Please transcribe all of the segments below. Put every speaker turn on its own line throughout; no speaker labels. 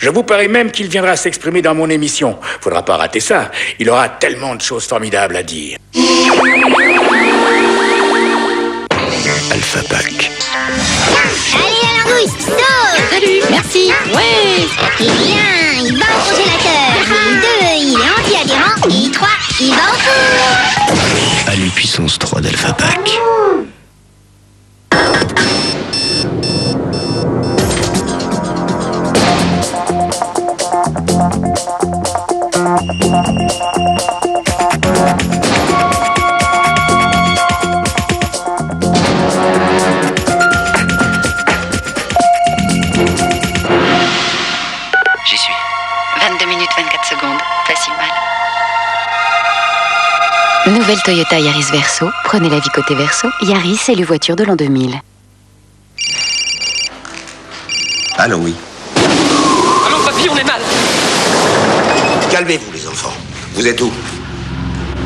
Je vous parie même qu'il viendra s'exprimer dans mon émission. Faudra pas rater ça. Il aura tellement de choses formidables à dire.
Alpha Pack.
Allez, la langouste, stop!
Salut, merci, ouais.
Et bien, il va au congélateur. 2, il est anti-adhérent. Et 3, il va au four.
À lui puissance 3 d'Alpha Pack.
J'y suis. 22 minutes 24 secondes, pas si mal.
Nouvelle Toyota Yaris Verso. Prenez la vie côté Verso. Yaris est les voitures de l'an 2000.
Allô, oui.
Allô, papy, on est mal.
Calmez-vous, les enfants. Vous êtes où?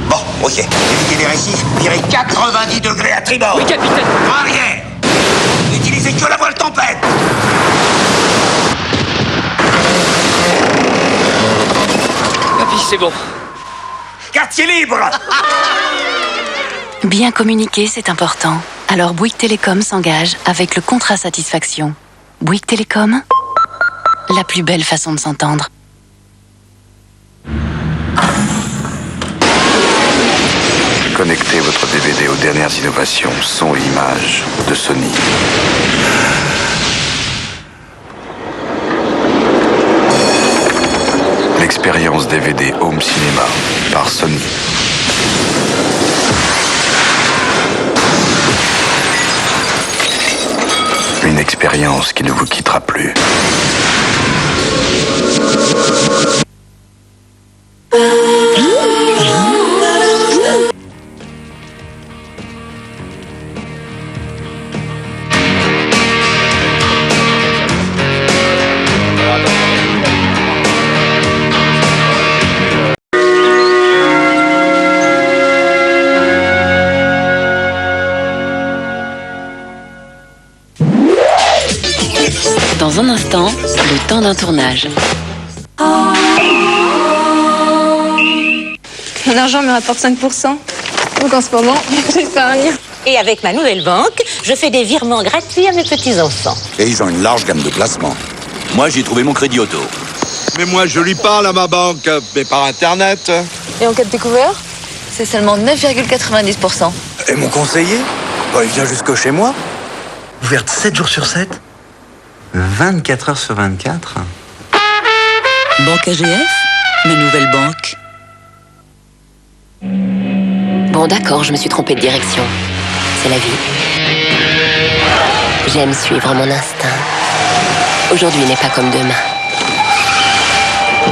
Bon, ok. Évitez les récifs. Virez 90 degrés à tribord.
Oui, capitaine.
Arrière. N'utilisez que la voile tempête.
Papy, c'est bon.
Quartier libre.
Bien communiquer, c'est important. Alors Bouygues Télécom s'engage avec le contrat satisfaction. Bouygues Télécom, la plus belle façon de s'entendre.
Connectez votre DVD aux dernières innovations son et images de Sony. L'expérience DVD Home Cinéma par Sony. Une expérience qui ne vous quittera plus.
Dans un instant, le temps d'un tournage.
Mon argent me rapporte 5%. Donc en ce moment, j'épargne.
Et avec ma nouvelle banque, je fais des virements gratuits à mes petits-enfants.
Et ils ont une large gamme de placements. Moi, j'ai trouvé mon crédit auto.
Mais moi, je lui parle à ma banque, mais par Internet.
Et en cas de découvert, c'est seulement 9,90%.
Et mon conseiller? Il vient jusque chez moi.
Ouverte 7 jours sur 7, 24 heures sur 24.
Banque AGF, ma nouvelle banque.
Bon d'accord, je me suis trompée de direction. C'est la vie. J'aime suivre mon instinct. Aujourd'hui n'est pas comme demain.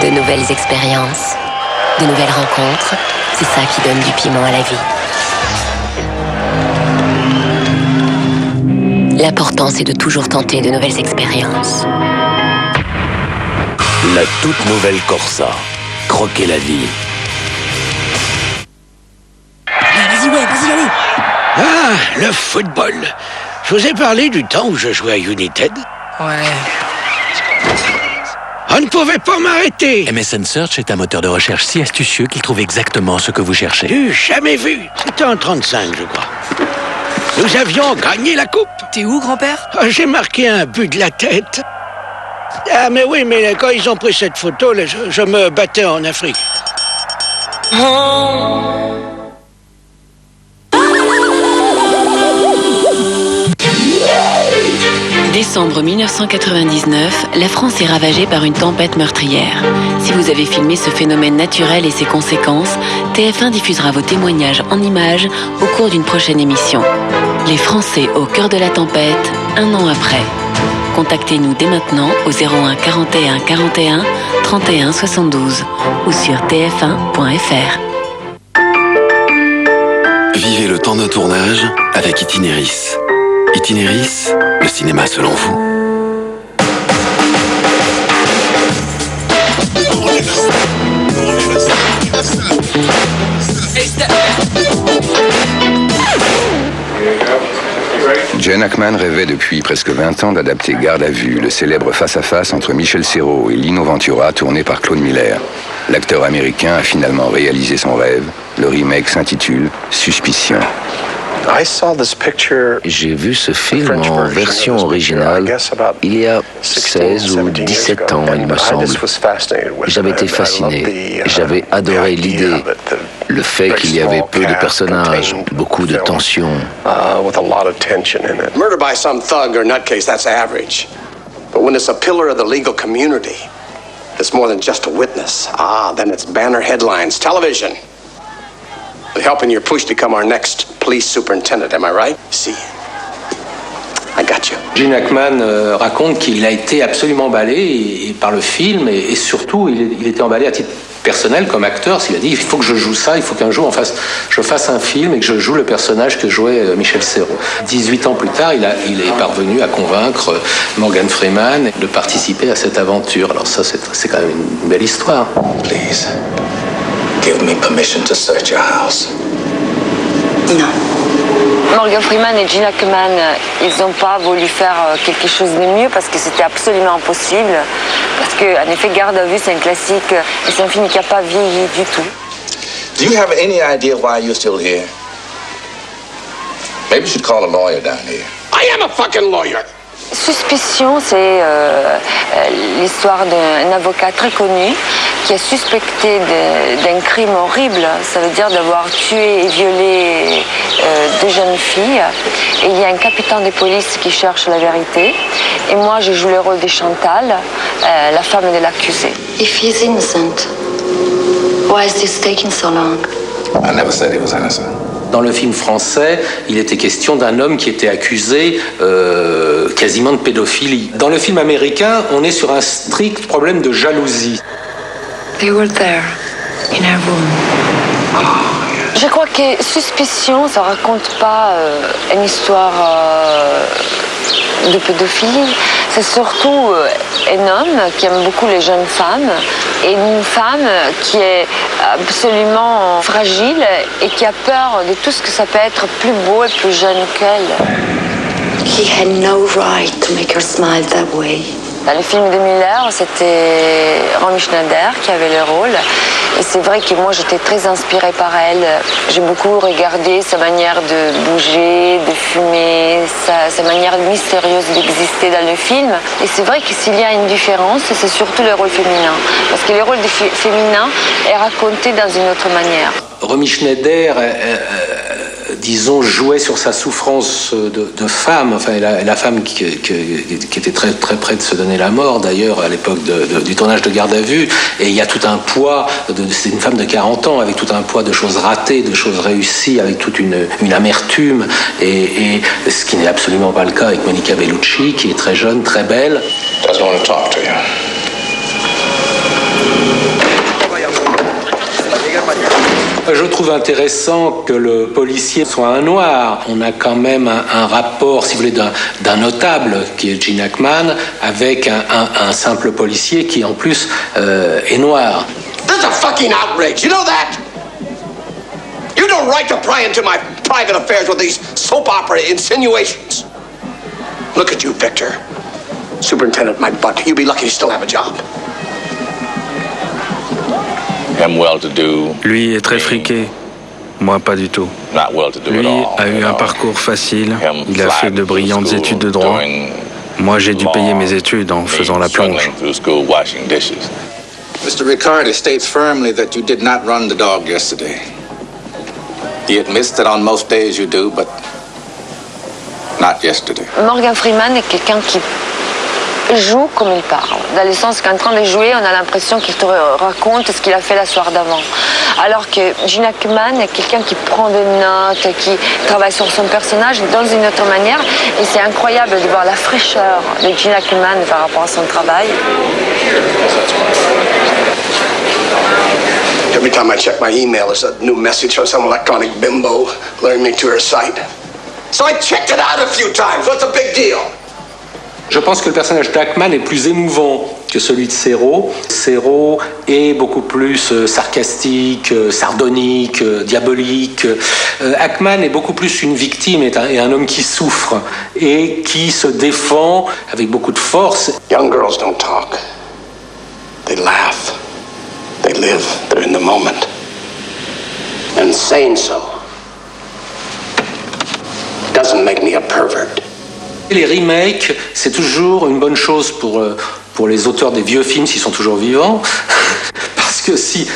De nouvelles expériences, de nouvelles rencontres, c'est ça qui donne du piment à la vie. L'important, c'est de toujours tenter de nouvelles expériences.
La toute nouvelle Corsa. Croquez la vie.
Vas-y, allez.
Ah, le football. Je vous ai parlé du temps où je jouais à United.
Ouais.
On ne pouvait pas m'arrêter.
MSN Search est un moteur de recherche si astucieux qu'il trouve exactement ce que vous cherchez.
Jamais vu. C'était en 35, je crois. Nous avions gagné la coupe.
T'es où, grand-père?
J'ai marqué un but de la tête. Ah, mais oui, mais quand ils ont pris cette photo, là, je me battais en Afrique.
Décembre 1999, la France est ravagée par une tempête meurtrière. Si vous avez filmé ce phénomène naturel et ses conséquences, TF1 diffusera vos témoignages en images au cours d'une prochaine émission. Les Français au cœur de la tempête, un an après. Contactez-nous dès maintenant au 01 41 41 31 72 ou sur tf1.fr.
Vivez le temps d'un tournage avec Itinéris. Itinéris, le cinéma selon vous.
Gene Hackman rêvait depuis presque 20 ans d'adapter Garde à vue, le célèbre face-à-face entre Michel Serrault et Lino Ventura, tourné par Claude Miller. L'acteur américain a finalement réalisé son rêve. Le remake s'intitule Suspicion.
J'ai vu ce film en version originale il y a 16 ou 17 ans, il me semble. J'avais été fasciné. J'avais adoré l'idée, le fait qu'il y avait peu de personnages, beaucoup de tension.
Murder by some thug or nutcase, that's average. But when it's a pillar of the legal community, it's more than just a witness. Then it's banner headlines, television. Helping your push to become our next police superintendent, am I right? See, I got you.
Gene Hackman raconte qu'il a été absolument emballé par le film et surtout il était emballé à titre personnel comme acteur. Il a dit il faut que je joue ça, il faut qu'un jour je fasse un film et que je joue le personnage que jouait Michel Serrault. 18 ans plus tard, il est parvenu à convaincre Morgan Freeman de participer à cette aventure. Alors ça, c'est quand même une belle histoire.
Please. Give me permission to search your house.
Non. Morgan Freeman et Gene Hackman, ils n'ont pas voulu faire quelque chose de mieux parce que c'était absolument impossible. Parce qu'en effet, Garde à vue, c'est un classique et c'est un film qui n'a pas vieilli du tout.
Do you have any idea why you're still here? Maybe you should call a lawyer down here. I am a fucking lawyer!
Suspicion, c'est l'histoire d'un avocat très connu qui a suspecté d'un crime horrible. Ça veut dire d'avoir tué et violé deux jeunes filles. Et il y a un capitaine de police qui cherche la vérité. Et moi, je joue le rôle de Chantal, la femme de l'accusé.
If he's innocent, why is this taking so long?
I never said he was innocent.
Dans le film français, il était question d'un homme qui était accusé quasiment de pédophilie. Dans le film américain, on est sur un strict problème de jalousie.
They were there, in our room.
Je crois que Suspicion, ça raconte pas une histoire de pédophilie. C'est surtout un homme qui aime beaucoup les jeunes femmes et une femme qui est absolument fragile et qui a peur de tout ce que ça peut être plus beau et plus jeune qu'elle.
He had no right to make her smile that way.
Dans le film de Miller, c'était Romy Schneider qui avait le rôle. Et c'est vrai que moi, j'étais très inspirée par elle. J'ai beaucoup regardé sa manière de bouger, de fumer, sa manière mystérieuse d'exister dans le film. Et c'est vrai que s'il y a une différence, c'est surtout le rôle féminin. Parce que le rôle féminin est raconté dans une autre manière.
Romy Schneider, disons, jouait sur sa souffrance de femme, enfin la femme qui était très, très près de se donner la mort d'ailleurs à l'époque du tournage de Garde à vue, et il y a tout un poids, c'est une femme de 40 ans avec tout un poids de choses ratées, de choses réussies, avec toute une amertume, et ce qui n'est absolument pas le cas avec Monica Bellucci, qui est très jeune, très belle.
Doesn't want to talk to you.
Je trouve intéressant que le policier soit un noir. On a quand même un rapport, si vous voulez, d'un notable, qui est Gene Hackman, avec un simple policier qui, en plus, est noir.
This is a fucking outrage, you know that? You don't right to pry into my private affairs with these soap opera insinuations. Look at you, Victor. Superintendent, my butt. You'd be lucky to still have a job.
Lui est très friqué, moi pas du tout. Lui a eu un parcours facile, il a fait de brillantes études de droit. Moi j'ai dû payer mes études en faisant la plonge.
Mr. Riccardi states firmly that you did not run the dog yesterday. He admits that on most days you do, but not yesterday.
Morgan Freeman est quelqu'un qui joue comme il parle. Dans le sens qu'en train de jouer, on a l'impression qu'il te raconte ce qu'il a fait la soirée d'avant. Alors que Gene Hackman est quelqu'un qui prend des notes, qui travaille sur son personnage dans une autre manière. Et c'est incroyable de voir la fraîcheur de Gene Hackman par rapport à son travail.
Every time I check my email, there's a new message from some electronic bimbo luring me to her site. So I checked it out a few times. What's the big deal?
Je pense que le personnage d'Ackman est plus émouvant que celui de Serrault. Serrault est beaucoup plus sarcastique, sardonique, diabolique. Ackman est beaucoup plus une victime, est un homme qui souffre et qui se défend avec beaucoup de force.
Young girls don't talk. They laugh. They live. They're in the moment. And saying so doesn't make me a pervert.
Les remakes, c'est toujours une bonne chose pour les auteurs des vieux films s'ils sont toujours vivants. Parce que si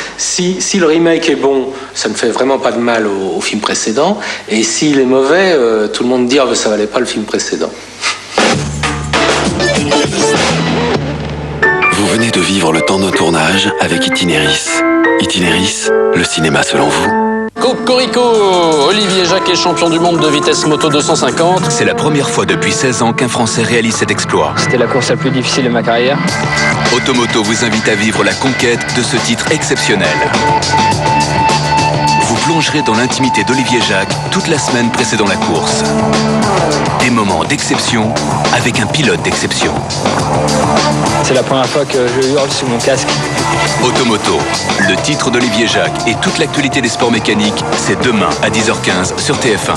le remake est bon, ça ne fait vraiment pas de mal au film précédent. Et s'il est mauvais, tout le monde dit que ça valait pas le film précédent.
Vous venez de vivre le temps d'un tournage avec Itinéris. Itinéris, le cinéma selon vous.
Cocorico, Olivier Jacques est champion du monde de vitesse moto 250.
C'est la première fois depuis 16 ans qu'un Français réalise cet exploit.
C'était la course la plus difficile de ma carrière.
Automoto vous invite à vivre la conquête de ce titre exceptionnel. Vous plongerez dans l'intimité d'Olivier Jacques toute la semaine précédant la course. Des moments d'exception avec un pilote d'exception.
C'est la première fois que je hurle sous mon casque.
Automoto, le titre d'Olivier Jacques et toute l'actualité des sports mécaniques, c'est demain à 10h15 sur TF1.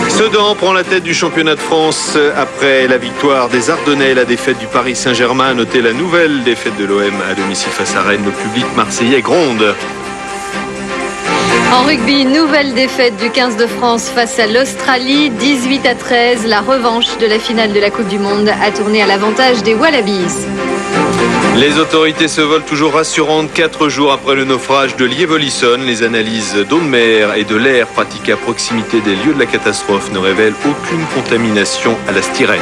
Sedan prend la tête du championnat de France après la victoire des Ardennais, la défaite du Paris Saint-Germain. Notez la nouvelle défaite de l'OM à domicile face à Rennes. Le public marseillais gronde.
En rugby, nouvelle défaite du 15 de France face à l'Australie, 18-13. La revanche de la finale de la Coupe du Monde a tourné à l'avantage des Wallabies.
Les autorités se veulent toujours rassurantes 4 jours après le naufrage de Lievelisson. Les analyses d'eau de mer et de l'air pratiquées à proximité des lieux de la catastrophe ne révèlent aucune contamination à la styrène.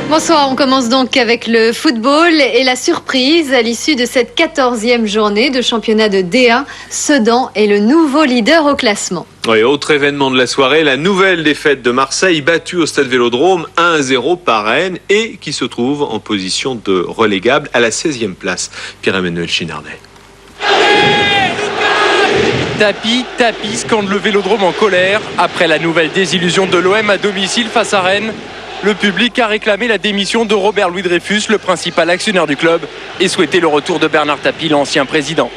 Bonsoir, on commence donc avec le football et la surprise à l'issue de cette 14e journée de championnat de D1. Sedan est le nouveau leader au classement.
Oui, autre événement de la soirée, la nouvelle défaite de Marseille battue au Stade Vélodrome 1-0 par Rennes et qui se trouve en position de relégable à la 16e place. Pierre-Emmanuel Chinardet.
Tapis, scande le Vélodrome en colère après la nouvelle désillusion de l'OM à domicile face à Rennes. Le public a réclamé la démission de Robert Louis Dreyfus, le principal actionnaire du club, et souhaité le retour de Bernard Tapie, l'ancien président.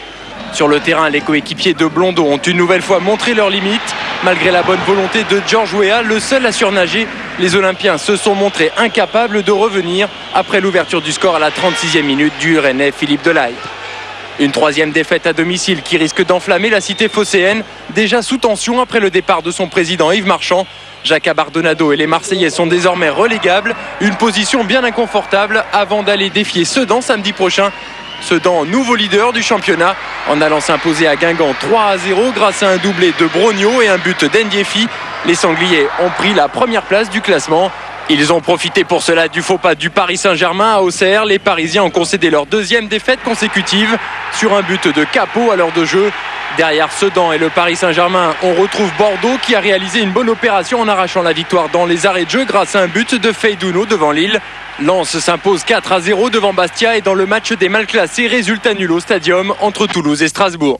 Sur le terrain, les coéquipiers de Blondeau ont une nouvelle fois montré leurs limites. Malgré la bonne volonté de Georges Weah, le seul à surnager, les Olympiens se sont montrés incapables de revenir après l'ouverture du score à la 36e minute du Rennais Philippe Delahaye. Une troisième défaite à domicile qui risque d'enflammer la cité phocéenne, déjà sous tension après le départ de son président Yves Marchand. Jacques Abardonado et les Marseillais sont désormais relégables. Une position bien inconfortable avant d'aller défier Sedan samedi prochain. Sedan, nouveau leader du championnat, en allant s'imposer à Guingamp 3-0 grâce à un doublé de Brognaud et un but d'Ndiefi. Les Sangliers ont pris la première place du classement. Ils ont profité pour cela du faux pas du Paris Saint-Germain à Auxerre. Les Parisiens ont concédé leur deuxième défaite consécutive sur un but de Capot à l'heure de jeu. Derrière Sedan et le Paris Saint-Germain, on retrouve Bordeaux qui a réalisé une bonne opération en arrachant la victoire dans les arrêts de jeu grâce à un but de Feydouno devant Lille. Lens s'impose 4-0 devant Bastia et dans le match des mal classés, résultat nul au Stadium entre Toulouse et Strasbourg.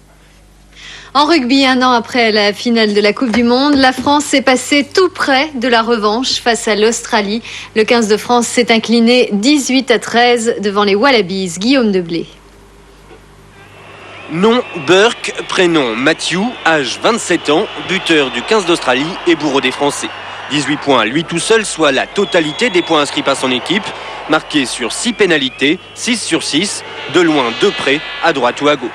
En rugby, un an après la finale de la Coupe du Monde, la France s'est passée tout près de la revanche face à l'Australie. Le 15 de France s'est incliné 18-13 devant les Wallabies. Guillaume Deblé.
Nom Burke, prénom Matthew, âge 27 ans, buteur du 15 d'Australie et bourreau des Français. 18 points lui tout seul, soit la totalité des points inscrits par son équipe, marqué sur 6 pénalités, 6 sur 6, de loin, de près, à droite ou à gauche.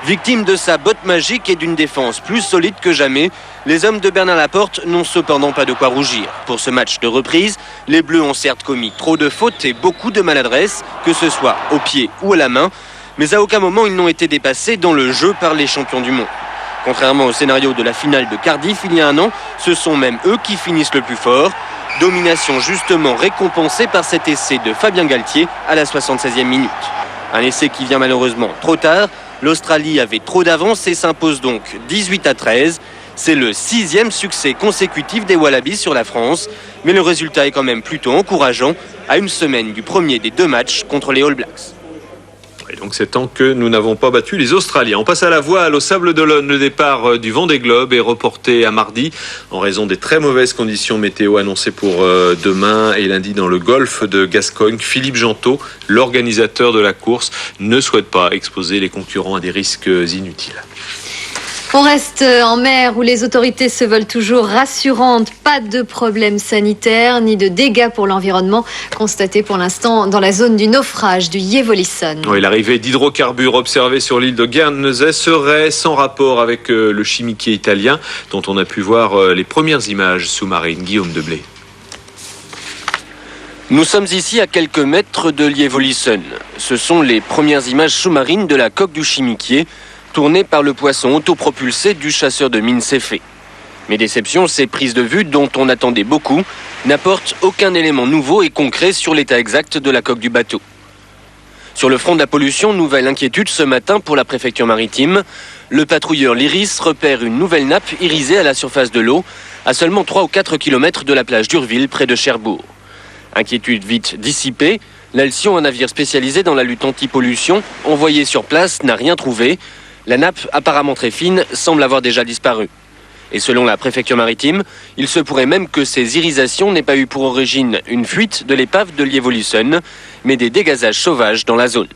Victime de sa botte magique et d'une défense plus solide que jamais, les hommes de Bernard Laporte n'ont cependant pas de quoi rougir. Pour ce match de reprise, les Bleus ont certes commis trop de fautes et beaucoup de maladresses, que ce soit au pied ou à la main, mais à aucun moment ils n'ont été dépassés dans le jeu par les champions du monde. Contrairement au scénario de la finale de Cardiff il y a un an, ce sont même eux qui finissent le plus fort. Domination justement récompensée par cet essai de Fabien Galtier à la 76e minute. Un essai qui vient malheureusement trop tard. L'Australie avait trop d'avance et s'impose donc 18-13. C'est le 6e succès consécutif des Wallabies sur la France, mais le résultat est quand même plutôt encourageant à une semaine du premier des 2 matchs contre les All Blacks.
Et donc c'est tant que nous n'avons pas battu les Australiens. On passe à la voile au Sable d'Olonne. Le départ du Vendée Globe est reporté à mardi en raison des très mauvaises conditions météo annoncées pour demain et lundi dans le golfe de Gascogne. Philippe Gentot, l'organisateur de la course, ne souhaite pas exposer les concurrents à des risques inutiles.
On reste en mer où les autorités se veulent toujours rassurantes. Pas de problème sanitaire ni de dégâts pour l'environnement constatés pour l'instant dans la zone du naufrage du Yevolison.
Oui, l'arrivée d'hydrocarbures observée sur l'île de Guernesey serait sans rapport avec le chimiquier italien dont on a pu voir les premières images sous-marines. Guillaume Deblé.
Nous sommes ici à quelques mètres de Yevolison. Ce sont les premières images sous-marines de la coque du chimiquier, tournée par le poisson autopropulsé du chasseur de mines Céphée. Mais déception, ces prises de vue, dont on attendait beaucoup, n'apportent aucun élément nouveau et concret sur l'état exact de la coque du bateau. Sur le front de la pollution, nouvelle inquiétude ce matin pour la préfecture maritime. Le patrouilleur l'Iris repère une nouvelle nappe irisée à la surface de l'eau, à seulement 3 ou 4 km de la plage d'Urville, près de Cherbourg. Inquiétude vite dissipée, l'Alcyon, un navire spécialisé dans la lutte anti-pollution, envoyé sur place, n'a rien trouvé. La nappe, apparemment très fine, semble avoir déjà disparu. Et selon la préfecture maritime, il se pourrait même que ces irisations n'aient pas eu pour origine une fuite de l'épave de Yevolison, mais des dégazages sauvages dans la zone.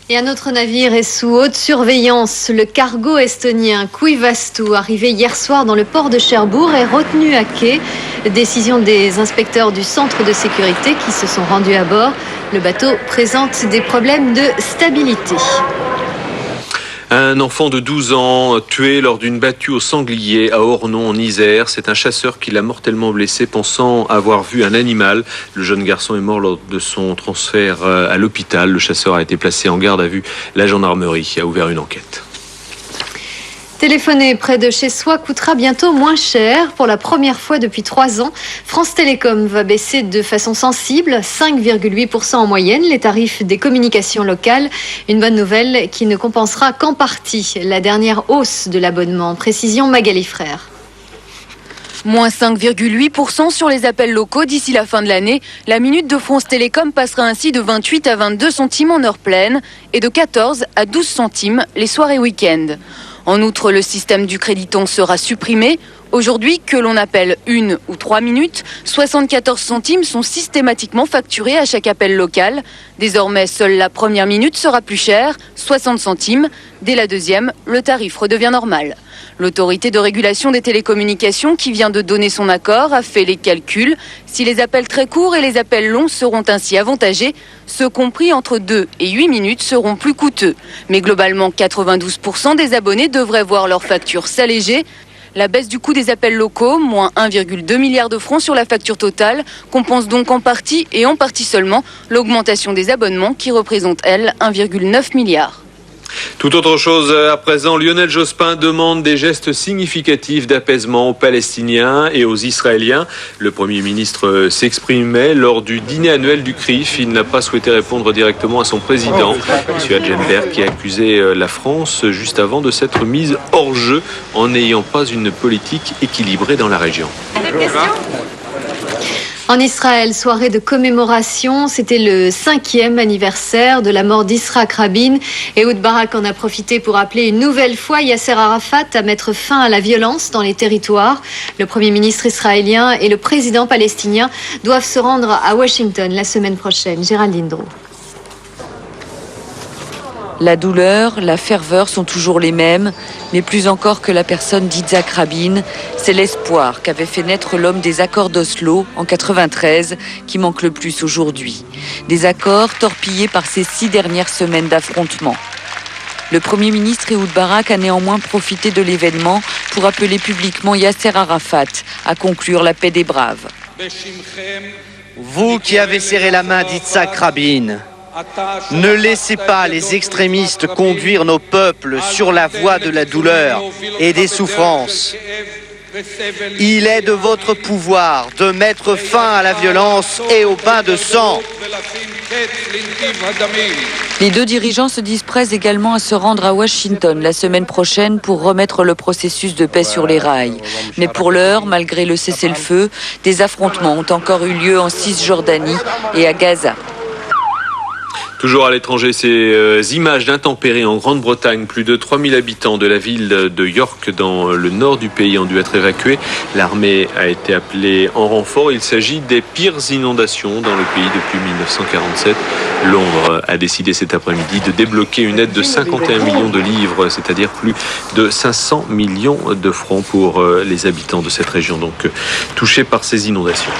Et un autre navire est sous haute surveillance. Le cargo estonien Kuivastu, arrivé hier soir dans le port de Cherbourg, est retenu à quai. Décision des inspecteurs du centre de sécurité qui se sont rendus à bord. Le bateau présente des problèmes de stabilité.
Un enfant de 12 ans tué lors d'une battue au sanglier à Ornon en Isère. C'est un chasseur qui l'a mortellement blessé pensant avoir vu un animal. Le jeune garçon est mort lors de son transfert à l'hôpital. Le chasseur a été placé en garde à vue. La gendarmerie a ouvert une enquête.
Téléphoner près de chez soi coûtera bientôt moins cher. Pour la première fois depuis 3 ans, France Télécom va baisser de façon sensible, 5,8% en moyenne, les tarifs des communications locales. Une bonne nouvelle qui ne compensera qu'en partie la dernière hausse de l'abonnement. Précision Magali Frère.
Moins 5,8% sur les appels locaux d'ici la fin de l'année. La minute de France Télécom passera ainsi de 28 à 22 centimes en heure pleine et de 14 à 12 centimes les soirs et week-ends. En outre, le système du créditon sera supprimé. Aujourd'hui, que l'on appelle 1 ou 3 minutes, 74 centimes sont systématiquement facturés à chaque appel local. Désormais, seule la première minute sera plus chère, 60 centimes. Dès la deuxième, le tarif redevient normal. L'autorité de régulation des télécommunications, qui vient de donner son accord, a fait les calculs. Si les appels très courts et les appels longs seront ainsi avantagés, ceux compris entre 2 et 8 minutes seront plus coûteux. Mais globalement, 92% des abonnés devraient voir leur facture s'alléger. La baisse du coût des appels locaux, moins 1,2 milliard de francs sur la facture totale, compense donc en partie et en partie seulement l'augmentation des abonnements qui représente, elle, 1,9 milliard.
Tout autre chose à présent, Lionel Jospin demande des gestes significatifs d'apaisement aux Palestiniens et aux Israéliens. Le Premier ministre s'exprimait lors du dîner annuel du CRIF. Il n'a pas souhaité répondre directement à son président, M. Adjenberg, qui a accusé la France juste avant de s'être mise hors jeu en n'ayant pas une politique équilibrée dans la région.
En Israël, soirée de commémoration, c'était le 5e anniversaire de la mort d'Yitzhak Rabin. Ehud Barak en a profité pour appeler une nouvelle fois Yasser Arafat à mettre fin à la violence dans les territoires. Le Premier ministre israélien et le président palestinien doivent se rendre à Washington la semaine prochaine. Géraldine Drouot.
La douleur, la ferveur sont toujours les mêmes, mais plus encore que la personne d'Yitzhak Rabin, c'est l'espoir qu'avait fait naître l'homme des accords d'Oslo en 93 qui manque le plus aujourd'hui. Des accords torpillés par ces 6 dernières semaines d'affrontements. Le Premier ministre Ehud Barak a néanmoins profité de l'événement pour appeler publiquement Yasser Arafat à conclure la paix des braves.
Vous qui avez serré la main d'Yitzhak Rabin, ne laissez pas les extrémistes conduire nos peuples sur la voie de la douleur et des souffrances. Il est de votre pouvoir de mettre fin à la violence et au bain de sang.
Les deux dirigeants se disent prêts également à se rendre à Washington la semaine prochaine pour remettre le processus de paix sur les rails. Mais pour l'heure, malgré le cessez-le-feu, des affrontements ont encore eu lieu en Cisjordanie et à Gaza.
Toujours à l'étranger, ces images d'intempéries en Grande-Bretagne. Plus de 3000 habitants de la ville de York, dans le nord du pays, ont dû être évacués. L'armée a été appelée en renfort. Il s'agit des pires inondations dans le pays depuis 1947. Londres a décidé cet après-midi de débloquer une aide de 51 millions de livres, c'est-à-dire plus de 500 millions de francs pour les habitants de cette région, donc touchés par ces inondations.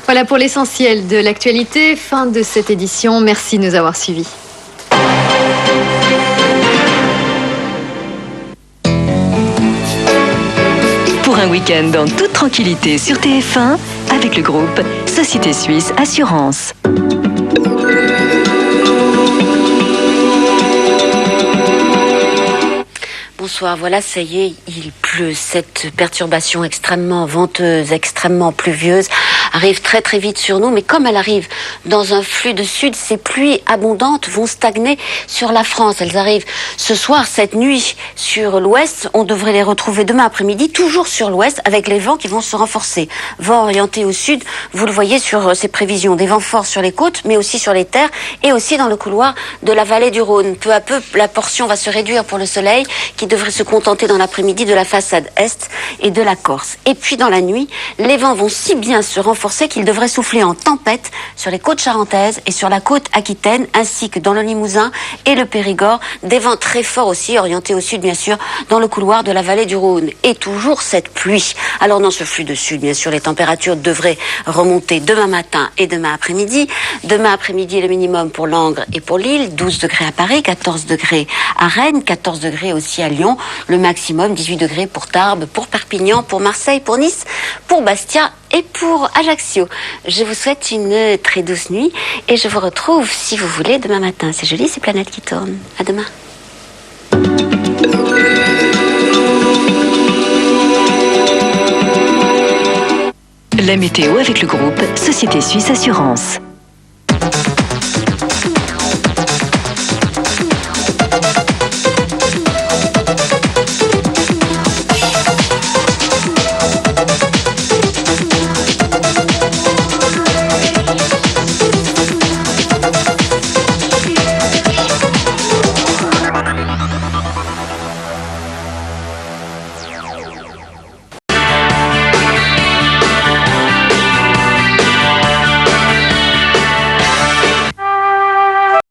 Voilà pour l'essentiel de l'actualité. Fin de cette édition. Merci de nous avoir suivis.
Pour un week-end en toute tranquillité sur TF1 avec le groupe Société Suisse Assurance.
Bonsoir, voilà, ça y est, il pleut. Cette perturbation extrêmement venteuse, extrêmement pluvieuse arrive très très vite sur nous, mais comme elle arrive dans un flux de sud, ces pluies abondantes vont stagner sur la France. Elles arrivent ce soir, cette nuit, sur l'ouest. On devrait les retrouver demain après-midi, toujours sur l'ouest, avec les vents qui vont se renforcer. Vents orientés au sud, vous le voyez sur ces prévisions, des vents forts sur les côtes, mais aussi sur les terres, et aussi dans le couloir de la vallée du Rhône. Peu à peu, la portion va se réduire pour le soleil, qui devrait se contenter dans l'après-midi de la façade est et de la Corse. Et puis dans la nuit, les vents vont si bien se renforcer qu'ils devraient souffler en tempête sur les côtes charentaises et sur la côte aquitaine, ainsi que dans le Limousin et le Périgord. Des vents très forts aussi, orientés au sud bien sûr, dans le couloir de la vallée du Rhône. Et toujours cette pluie. Alors dans ce flux de sud, bien sûr, les températures devraient remonter demain matin et demain après-midi. Demain après-midi, le minimum pour Langres et pour Lille, 12 degrés à Paris, 14 degrés à Rennes, 14 degrés aussi à Lyon. Le maximum, 18 degrés pour Tarbes, pour Perpignan, pour Marseille, pour Nice, pour Bastia et pour Ajaccio. Je vous souhaite une très douce nuit et je vous retrouve, si vous voulez, demain matin. C'est joli, ces planètes qui tournent. À demain.
La météo avec le groupe Société Suisse Assurance.